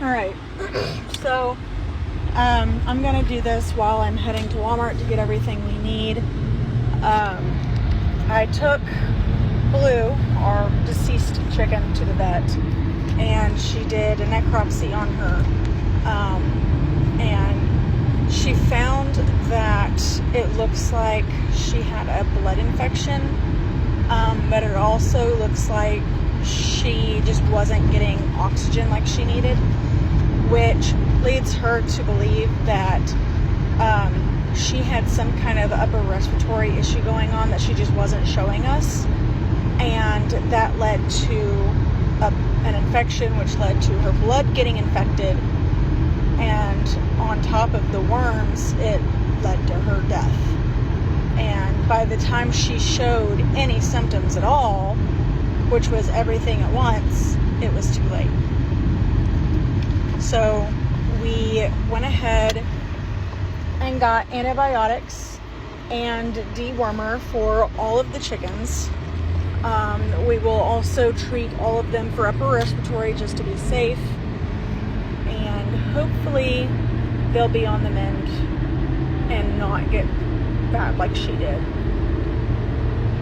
All right, so I'm gonna do this while I'm heading to Walmart to get everything we need. I took Blue, our deceased chicken, to the vet, and she did a necropsy on her, and she found that it looks like she had a blood infection, but it also looks like she just wasn't getting oxygen like she needed, which leads her to believe that she had some kind of upper respiratory issue going on that she just wasn't showing us, and that led to an infection, which led to her blood getting infected, and on top of the worms, it led to her death. And by the time she showed any symptoms at all, which was everything at once, it was too late. So we went ahead and got antibiotics and dewormer for all of the chickens. We will also treat all of them for upper respiratory just to be safe, and hopefully they'll be on the mend and not get bad like she did.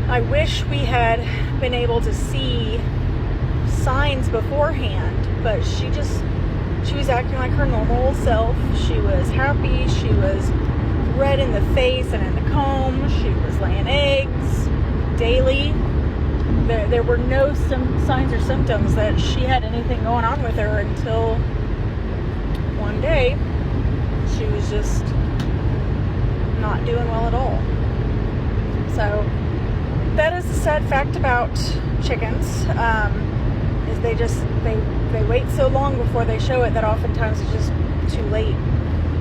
I wish we had been able to see signs beforehand, but she was acting like her normal self. She was happy, she was red in the face and in the comb, she was laying eggs daily. There were no signs or symptoms that she had anything going on with her until one day she was just not doing well at all. So that is the sad fact about chickens, is they wait so long before they show it that oftentimes it's just too late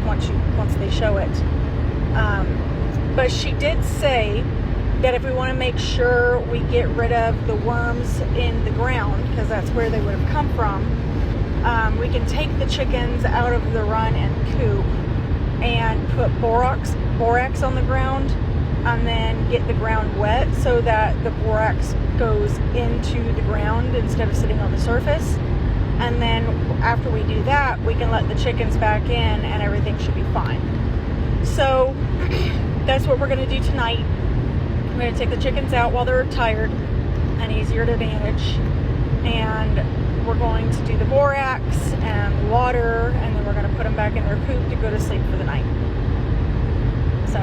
once they show it. But she did say that if we want to make sure we get rid of the worms in the ground, because that's where they would have come from, we can take the chickens out of the run and coop and put borax on the ground, and then get the ground wet so that the borax goes into the ground instead of sitting on the surface. And then after we do that, we can let the chickens back in and everything should be fine. So that's what we're going to do tonight. We're going to take the chickens out while they're tired and easier to manage, and we're going to do the borax and water, and then we're going to put them back in their coop to go to sleep for the night. So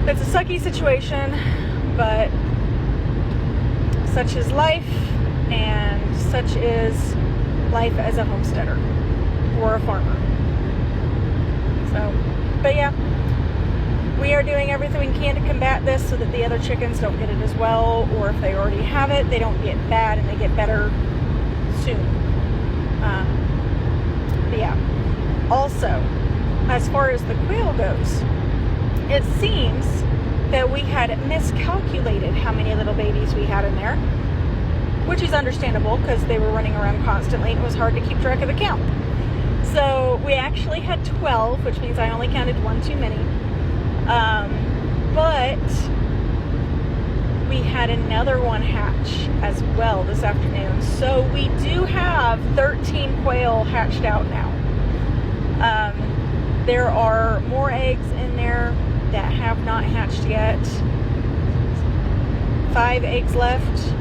it's a sucky situation, but such is life, and such is life as a homesteader or a farmer. So, but yeah, we are doing everything we can to combat this so that the other chickens don't get it as well, or if they already have it, they don't get bad and they get better soon. But yeah, also, as far as the quail goes, it seems that we had miscalculated how many little babies we had in there, which is understandable because they were running around constantly and it was hard to keep track of the count. So we actually had 12, which means I only counted one too many. But we had another one hatch as well this afternoon. So we do have 13 quail hatched out now. There are more eggs in there that have not hatched yet. 5 eggs left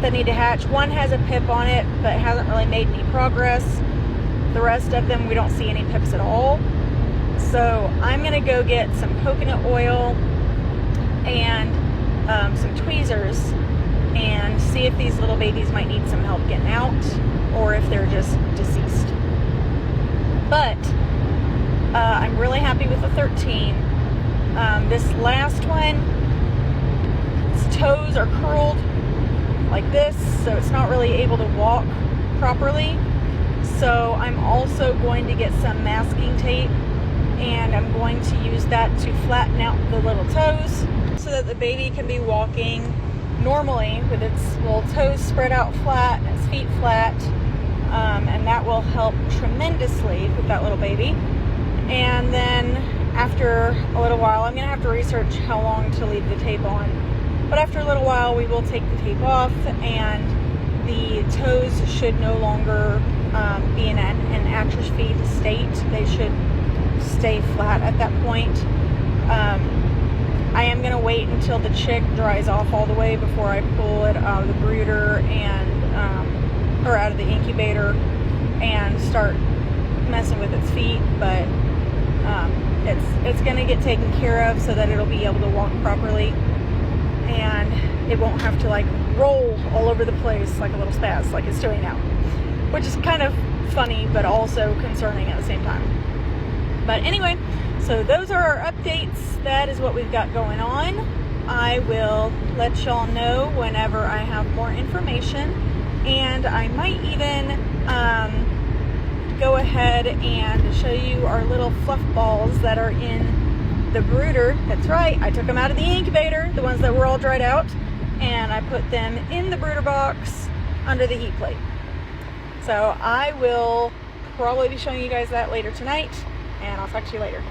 that need to hatch. One has a pip on it, but hasn't really made any progress. The rest of them, we don't see any pips at all. So I'm going to go get some coconut oil and some tweezers and see if these little babies might need some help getting out, or if they're just deceased. But I'm really happy with the 13. This last one, its toes are curled like this, so it's not really able to walk properly. So I'm also going to get some masking tape, and I'm going to use that to flatten out the little toes so that the baby can be walking normally with its little toes spread out flat and its feet flat, and that will help tremendously with that little baby. And then after a little while, I'm going to have to research how long to leave the tape on, but after a little while we will take the tape off and the toes should no longer be in an atrophied state. They should stay flat at that point. I am going to wait until the chick dries off all the way before I pull it out of the brooder or out of the incubator and start messing with its feet, but it's going to get taken care of so that it'll be able to walk properly and it won't have to like roll all over the place like a little spaz like it's doing now, which is kind of funny but also concerning at the same time. But anyway, so those are our updates. That is what we've got going on. I will let y'all know whenever I have more information, and I might even go ahead and show you our little fluff balls that are in the brooder. That's right, I took them out of the incubator, the ones that were all dried out, and I put them in the brooder box under the heat plate. So I will probably be showing you guys that later tonight, and I'll talk to you later.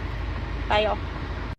Bye, y'all.